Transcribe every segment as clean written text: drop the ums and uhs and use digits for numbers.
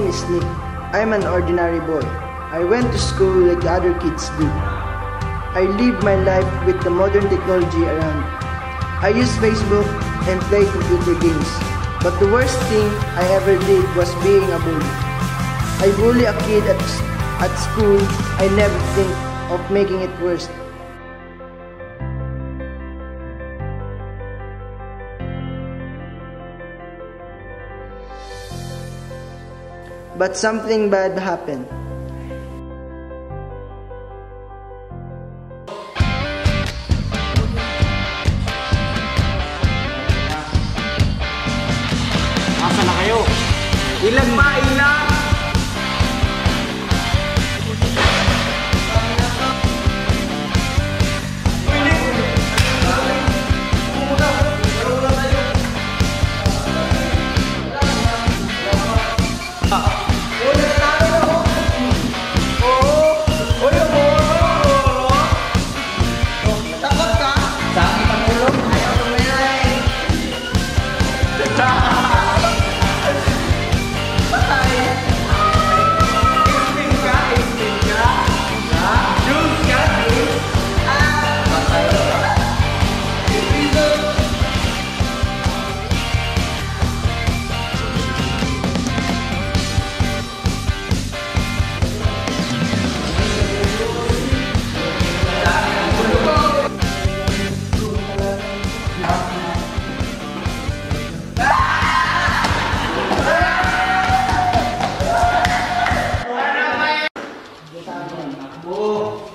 name is Nick. I'm an ordinary boy. I went to school like the other kids do. I live my life with the modern technology around. I use Facebook and play computer games. But the worst thing I ever did was being a bully. I bully a kid at school. I never think of making it worse. But something bad happened. Asa na kayo? Ilan ba? Ilan?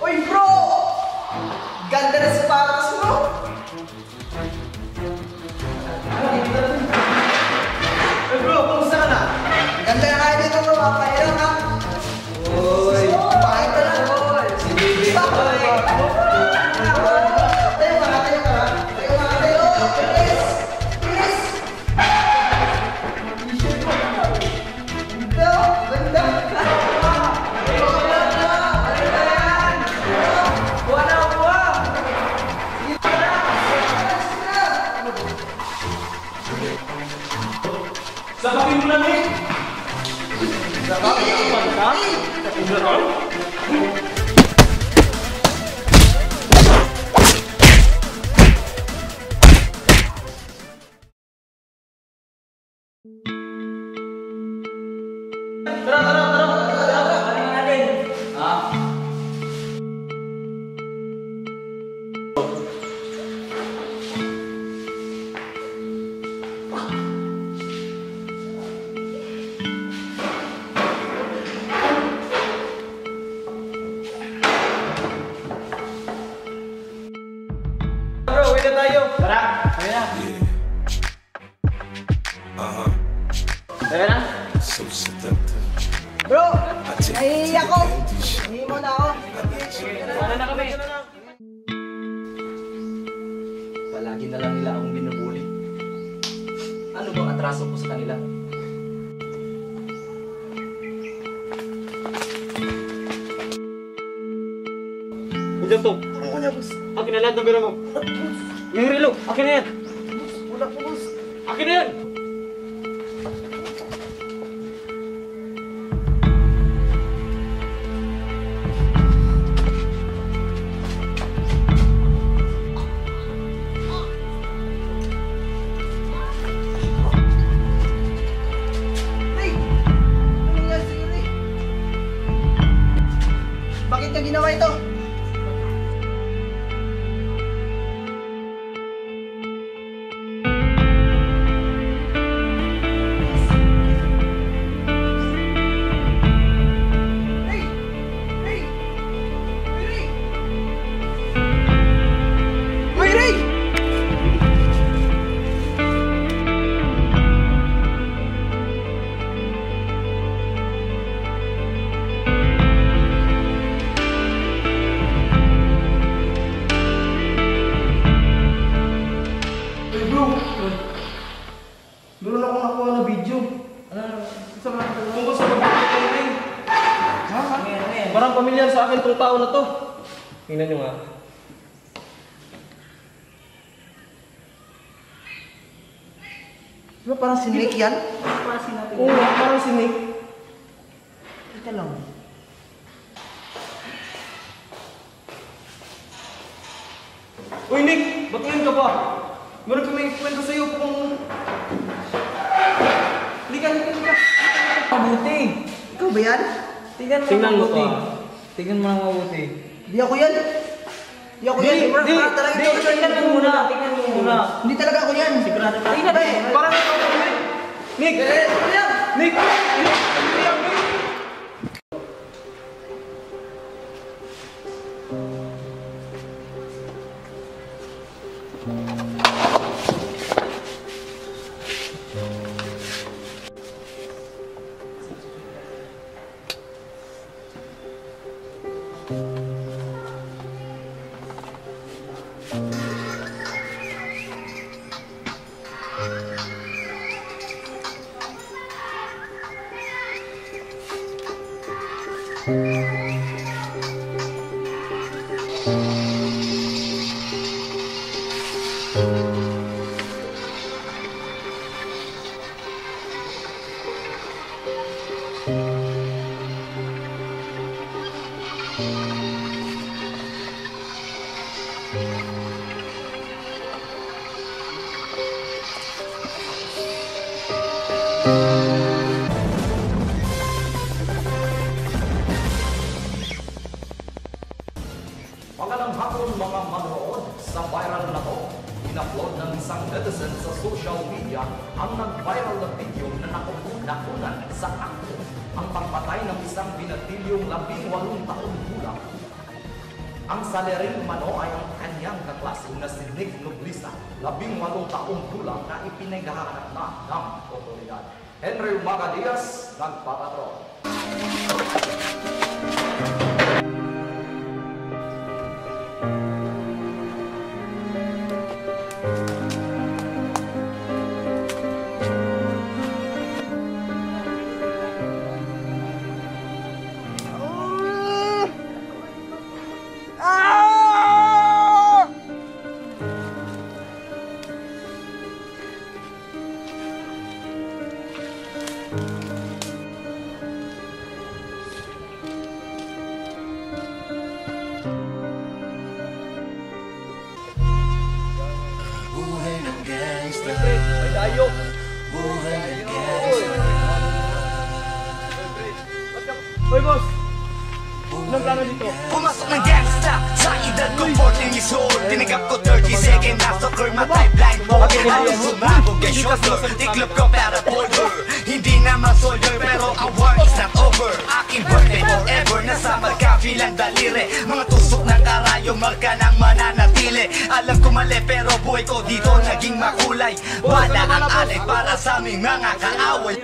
Uy bro! Ganda na sapatos mo! Uy bro, kumusta ka na? Ganda na kayo dito bro, mapahirap ha? Uy! Bakit ka na boy? Si Bibi ko boy! Tayo mga tayo ka ha? Tayo mga tayo! Please! Please! Ganda! Ganda! Sabakin mo lang eh! Sabakin mo lang ka? Sabakin mo lang Tara! Balik natin! Ha? Uwi na tayo! Tara! Uwi na! Uwi na? Bro! Nahihiya ko! Nahihiya mo na ako! Wala na kami! Palagi na lang nila akong binubuli. Ano bang atraso ko sa kanila? Diyan to! Ako na boss! Akin na lahat ng pera mo! Yung relo! Akin na yan! Wala po boss! Akin na yan! Ray! Ano nangyari sa'yo Ray? Bakit niya ginawa ito? Meron ako nakuha na video. Tungkol sa pagkakatayin. Parang pamilyar sa akin itong tao na to. Tingnan nyo nga. Diba parang si Nick yan? Oo, parang si Nick. Teka lang. Uy, Nick! Ba't ngayon ka ba? Meron kami kwento sa'yo kung... Halika. Mabuti! Ikaw ba yan? Tingnan mo Tingnan ng mo mabuti. pa. Tingnan mo ng mabuti. Di ako yan. Di ako yan. Parang talaga ikaw yan. Tingnan mo muna. Tingnan mo muna. Hindi talaga ako yan. Sigurado ka. Tingnan mo. Parang ito ko, Nick! Nick! Nick! Magandang hapon mga manood. Sa viral na to, in-upload ng isang netizen sa social media ang nag-viral na video na nakukunan sa akto ang pagpatay ng isang binatilyong 18 taon gulang. Ang salering mano ay ang kanyang kaklase na si Nick Noblisa, 18 taong gulang na ipinaghahanap na ng otoridad. Henry Magadias, nagpapatro. May dayo! Uy, boss! Anong plano dito? Pumasok ng gangsta sa edad ko 14 years old. Tinagap ko 30 second na soccer matay blindfold. Halos sumabog kay shoulder. Tiklop ko para folder. Hindi naman soldier pero ang war is not over. Aking birthday forever nasa marka bilang daliri. Mga tusok ng karayong marka ng mananatili. Alam ko mali pero buhay ko dito naging makulay. Wala ang alay para sa aming mga kaaway.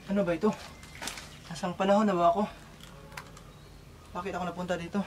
Ano ba ito? Nasang panahon na ba ako? Bakit ako napunta dito?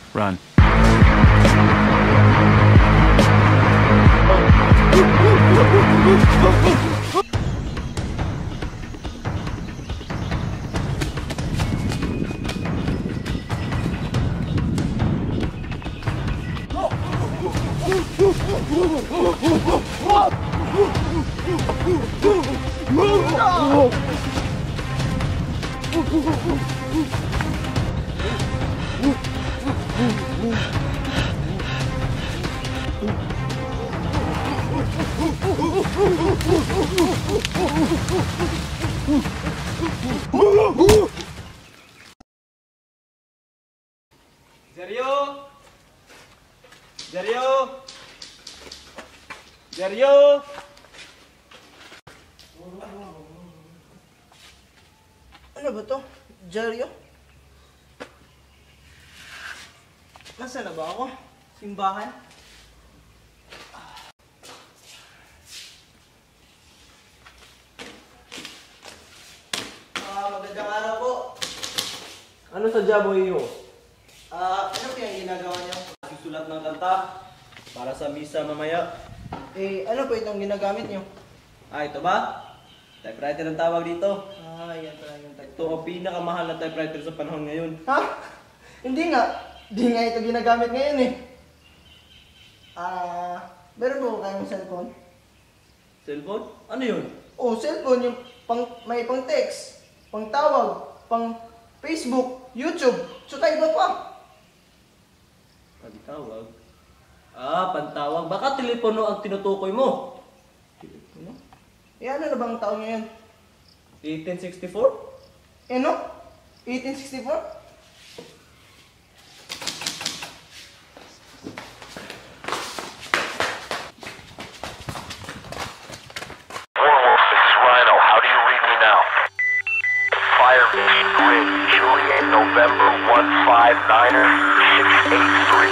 Run. Seryo! Seryo! Seryo! Ano ba to? Jaryo? Nasaan na ba ako? Simbahan? Magandang araw po. Ano sa jabo iyo? Ano po yung ginagawa niyo? Susulat ng kanta para sa misa mamaya. Ano po itong ginagamit niyo? Ito ba? Typewriter ang tawag dito. Yan pala yung Ito ang pinakamahal na typewriter sa panahon ngayon. Ha? Hindi nga. Hindi nga ito ginagamit ngayon eh. Meron po kayong cellphone? Cellphone? Ano yun? Cellphone yung may pang text, pang tawag, pang Facebook, YouTube, tsaka iba pa. Pantawag? Pantawag. Baka telepono ang tinutukoy mo. Ano? Ano na bang taon ngayon? 1864? Ano? 1864? Warwolf, this is Rhino. How do you read me now? Fire Beat Grid, Juliet, November 159er, 683.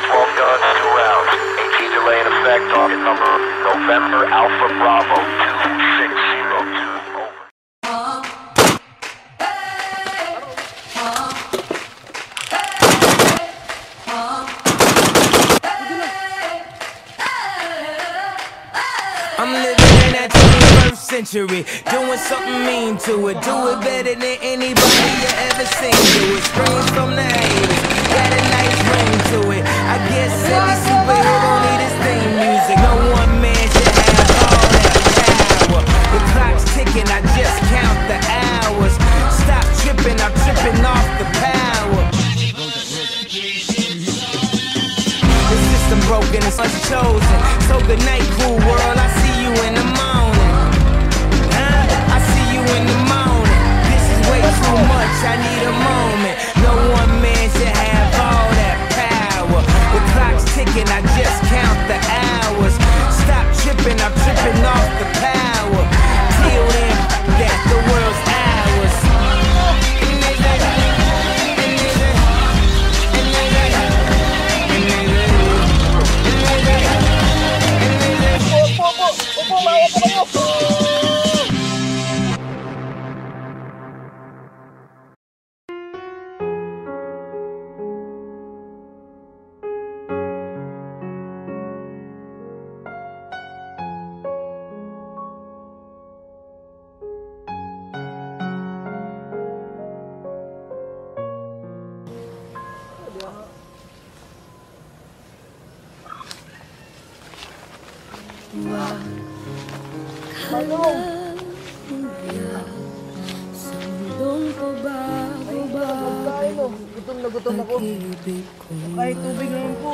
12 guns, 2 rounds. AT delay in effect, target number November Alpha Bravo 2602. Over. century. Doing something mean to it. Do it better than anybody you ever seen do it. Screams from the haters. Got a nice ring to it. I guess every superhero need his theme music. No one man should have all that power. The clock's ticking, I just count the hours. Stop tripping, I'm tripping off the power. The system broken, it's us chosen. So good night, cool world, I see you in the morning. I see you in the morning. This is way too much, I need a moment. No one man should have all that power. The clock's ticking, I just count the hours. Stop tripping, I'm tripping off the power. Till then, that the world's ours. Gutom na gutom ako. Kahit tubig naman po.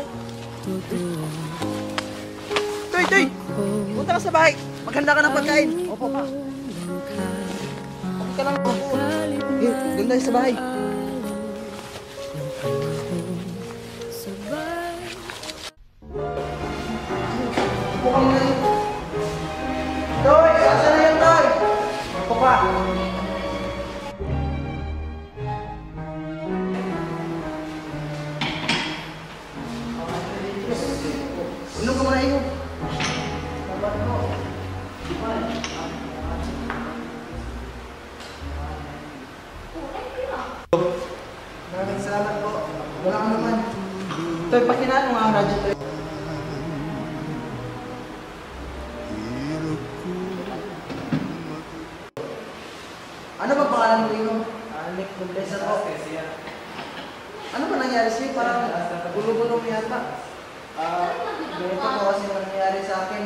Toy, Toy! Punta ka sa bahay. Maghanda ka ng pagkain. Opo, pa. Okay ka lang po. Doon tayo sa bahay. Opo ka muna. Toy! Asa na yan, Toy? Opo pa. Inom ka muna, inom. Salamat po. Maraming salamat po. Wala ka naman. Toy, pakinaan mo ang radyo, Toy. Ano ba pangalan mo, Lino? Nick Condesa po. Ano ba nangyari sa'yo? Parang gulo-gulo mo yata. Ganito po kasi nangyari sa akin.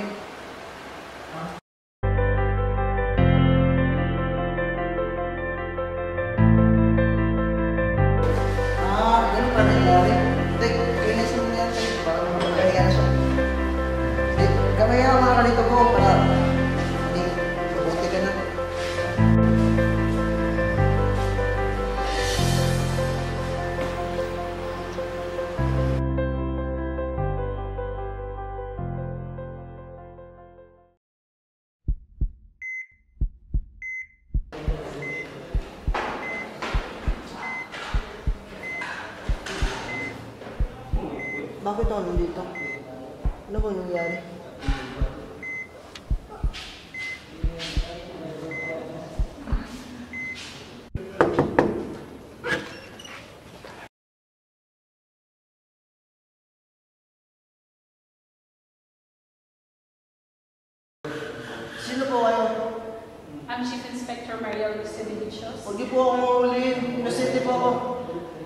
Ganun pa nangyari. Tek, kinis mo na yan. Parang magkakahiya na siya. Kamaya ang mga kalito ko para hindi mabuti ka na. Bakit ako nandito? Ano bang nangyari? Sino po kayo? I'm Chief Inspector Maria Lucia Benicios. Huwag niyo po ako mahuliin. Inosente po ako.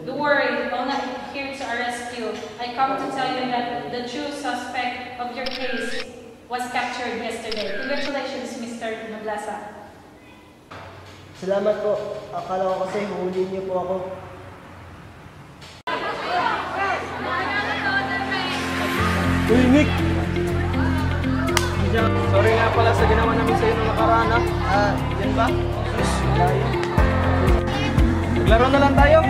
Don't worry, I'm not here to arrest you. I come to tell you that the true suspect of your case was captured yesterday. Congratulations, Mr. Maglasa. Salamat po. Akala ko kasi huhulihin niyo po ako. Uy, Nick! Sorry nga pala sa ginawa namin sa'yo nung nakaraan, ha? Yan ba? Sus, gaya. Maglaro na lang tayo.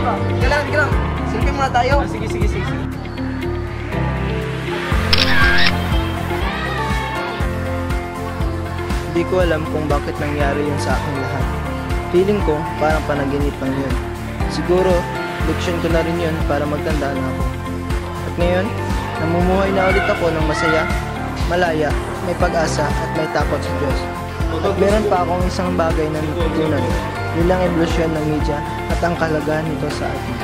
Kailangan. Selfie muna tayo. Sige. Hindi ko alam kung bakit nangyari yun sa aking lahat. Feeling ko parang panaginip lang yun. Siguro, leksyon ko na rin yun para magtanda na ako. At ngayon, namumuhay na ulit ako ng masaya, malaya, may pag-asa at may takot sa Diyos. At meron pa akong isang bagay na natutunan, nilang evolusyon ng media at ang kahalagahan nito sa atin.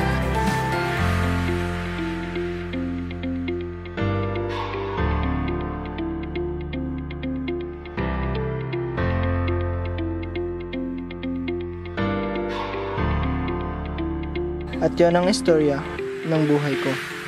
At yan ang istorya ng buhay ko.